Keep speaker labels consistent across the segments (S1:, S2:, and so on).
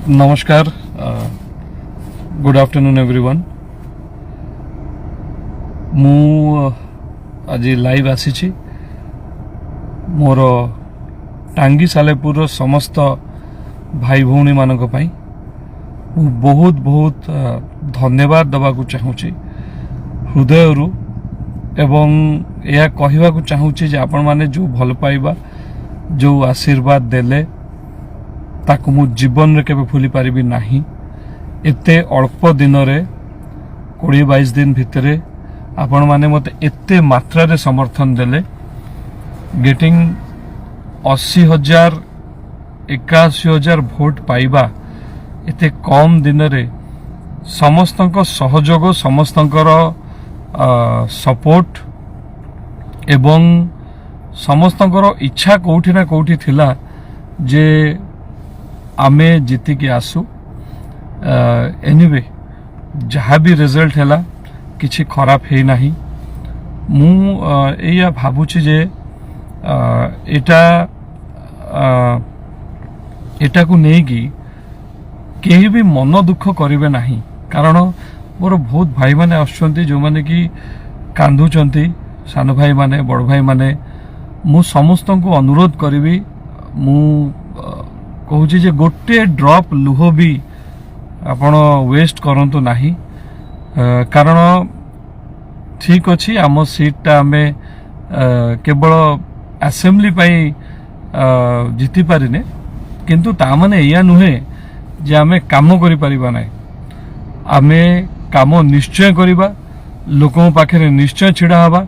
S1: नमस्कार good afternoon everyone मु आज लाइव आसी मोर टांगी सालेपुर समस्त भाई भौणी मानक पई बहुत बहुत धन्यवाद दबाकू चाहूँगी हृदय एवं यह कहवाकू चाहूँगी जे आपण माने जो भल पाइबा जो आशीर्वाद देले ताकू मु जीवन रे केबे भूली पारिबी नाही। एते अल्प दिन रे 20-22 दिन भितरे आपण माने मते एते मात्रा रे समर्थन देले गेटिंग 80,000 81,000 भोट पाइबा एते कम दिन रे समस्तंक सहयोग समस्तंकर सपोर्ट एवं समस्तंकर इच्छा कोठी ना कोठी थिला जे आमे जीतिकी आसु एनीवे जहाँ भी रिजल्ट हैला किछि खराब है नहीं मु एया भाबुछि जे एटा को नहीं कि केही भी मन दुख करिवे नहीं कारण मोर बहुत भाई माने आछंती जो माने कि कांदुचंती सान भाई माने बड़ भाई माने मु समस्त को अनुरोध करिवि मु कहूँ जे गोटे ड्रॉप लुह भी आपण वेस्ट करंतु नाही कारण ठीक अच्छी आम सीटा आम केवल असेंबली पाई जीति पारिने किंतु ता माने या नुहे जे आमे काम करि परिबा नाही आमे काम निश्चय करिबा लोकों पाखे निश्चय छिड़ा हवा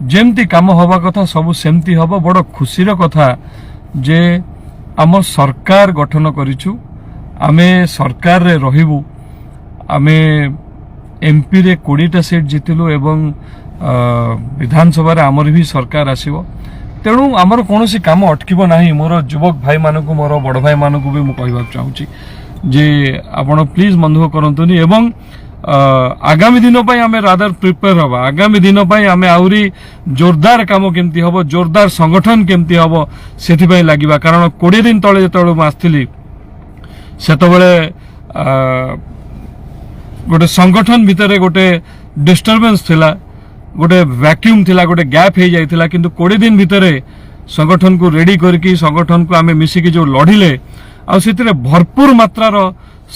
S1: जेमती काम हवा कथा सब सेमती हवा बड़ खुशीर कथा जे आम सरकार गठन करिछु आमे सरकार रे रहिबु आमे एमपी रे 20टा सीट जितिलु एवं विधानसभा रे आमर भी सरकार आसीबो तेणु आमर कोनोसी काम अटकिबो नाही। मोर युवक भाई मानकु मोर बड़ भाई मानकु भी मु कहबा चाहूची जे आपण प्लीज मन दुख करंतुनी एवं आगामी दिन पई आमे रादर प्रिपेयर हवा आगामी दिन पई आमे आउरी जोरदार काम केमती हबो जोरदार संगठन केमती हबो सेथि पई लागिबा कारण 20 दिन तळे जेतळे म आस्थिली सेतबेले गोटे संगठन भितरे गोटे डिस्टर्बेंस थिला गोटे वैक्यूम थिला गोटे गैप हे जाइथिला किंतु 20 दिन भितरे संगठन को रेडी करके संगठन को आमे मिसिकी जो लढिले आ सेतिरे भरपूर मात्रार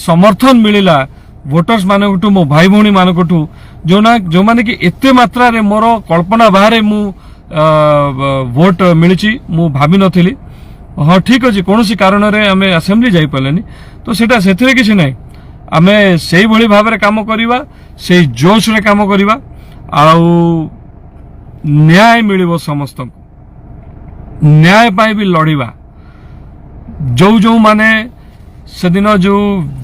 S1: समर्थन मिलिला वोटर्स मानकटू मो भाई भौणी मानकटू जो माने कि एते मात्रा रे मोर कल्पना बाहर मु वोट मिली मु भाभी नथिली हाँ ठीक अच्छे कौन कारण रे आमे असेंबली जाई पालेनी तो सेटा सेथिरे किछि नै आमे सेही भली भाव रे काम करिवा सेही जोश रे काम करिवा आउ न्याय मिलिबो समस्त को न्याय पाई भी लड़िबा जो माने से दिन जो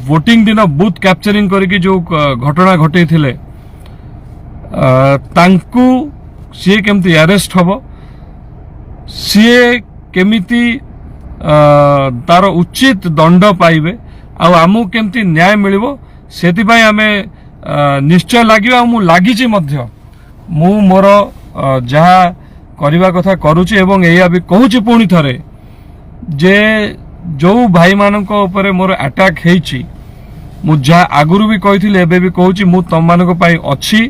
S1: वोटिंग दिन बूथ कैप्चरिंग करके जो घटना घटे थिले तांकु सी केमती अरेस्ट हबो सी केमिति तार उचित दंड पाइबे आ आमु केमती न्याय मिलिबो सेति पई आमे निश्चय लागिबा मु लागिची मध्य मु मोर जहा करिबा कथा करूची एवं एया भी कहूची पुणी थरे जे जो भाई मानक ऊपर मोर अटैक हेची मु जा आगुरु भी कहिथिले एबे भी कहूची मु तम मानक पई अछि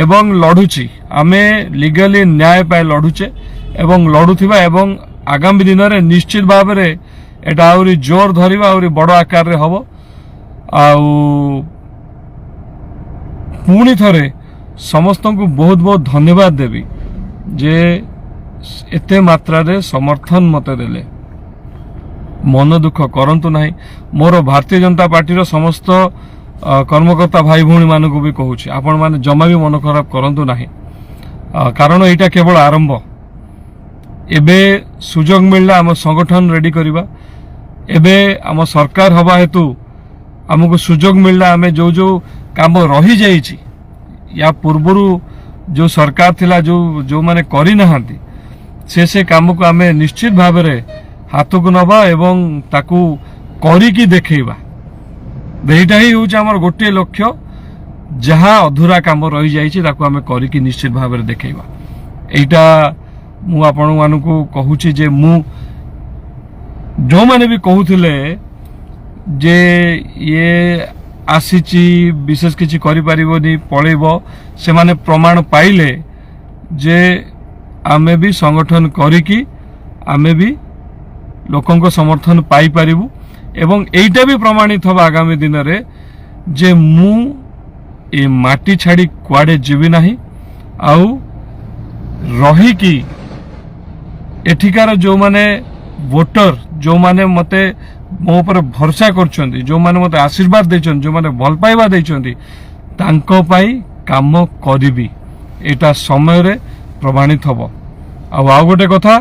S1: एवं लढुची आमे लीगली न्याय पाई लढुचे एवं लढुथिबा एवं आगामी दिन रे निश्चित भाव रे एटा आउरी जोर धरिबा आउरी बड़ आकार रे हबो आउ पुणी थरे समस्त को बहुत बहुत धन्यवाद देवी जे एते मात्रा रे समर्थन मते देले मन दुख करंतु नाही। मोर भारतीय जनता पार्टी रो समस्त कर्मकर्ता भाई भौणी मानक भी कहूची आपण माने जमा भी मन खराब करंतु नाही कारण एटा केवल आरंभ एबे सुजोग मिलला आम संगठन रेडी करिबा एबे आम सरकार हवा हेतु आमको सुजोग मिलला आमे जो जो काम रही जाइछि या पूर्वरु जो सरकार थिला जो माने करि नहांती से काम को आमे निश्चित भाव रे हाथ को नवा एवं ताकू करिकी देखैबा एटा ही होउछ हमर गोटे लक्ष्य जहाँ अधूरा काम रही जाइछि ताकू आमे करिकी निश्चित भाव रे देखैबा एटा मु आपण मानकू कहूची जे मु जो माने भी कहूथिले जे ये आसीची विशेष किछि करि परिबोनी पळेबो से माने प्रमाण पाइले जे आमे भी संगठन करिकी आमे भी लोकंक समर्थन पाई पारिबु एवं एइटा भी प्रमाणित होबा आगामी दिन रे जे मु ए माटी छाड़ी कुआडे जीवी नाही आउ रही की एठिकार जो माने वोटर जो माने मते मो पर भरोसा करछन्ती जो माने मते आशीर्वाद दैछन जो माने भल पाइबा दैछन्ती तांको पाई काम करिबी एटा समय रे प्रमाणित होबो आ गोटे कथा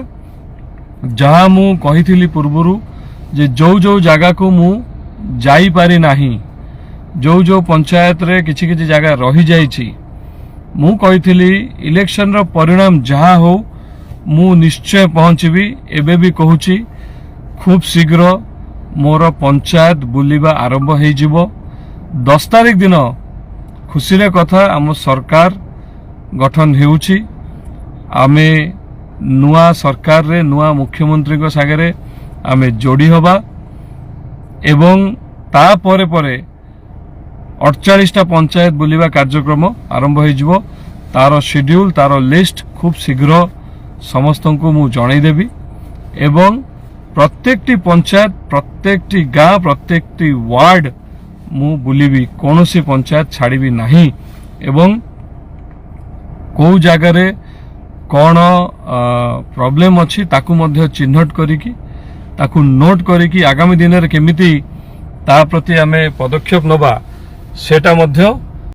S1: जहाँ मु कहिथिली पूर्वरु जे जो जगह को मु जाई पारि नाही जो पंचायत रे किछि किछि जगह रही जाइछि मु कहिथिली इलेक्शन रो परिणाम जहाँ हो मु निश्चय पहुंचबी एबे भी कहूची खूब शीघ्र मोर पंचायत बुलिबा आरंभ हो जिवो 10 तारिख दिन खुशी रे कथा आम सरकार गठन हेउची आमे नुआ सरकार रे नुआ मुख्यमंत्री को सागरे आमे जोड़ी होबा एवं ता परे परे 48टा पंचायत बुलिबा कार्यक्रम आरंभ हो जिवो तार शेड्यूल तार लिस्ट खूब शीघ्र समस्त को मु जणाई देबी एवं प्रत्येकटी पंचायत प्रत्येकटी गाँ प्रत्येकटी वार्ड मु बुलिबी कोनोसी पंचायत छाड़ीबी नाही एवं को जगह रे कौन प्रॉब्लम अच्छी ताकू मध्य चिन्हट करिकी ताकू नोट करिकी आगामी दिन रे केमिति ता प्रति आमे पदक्षेप नबा सेटा मध्य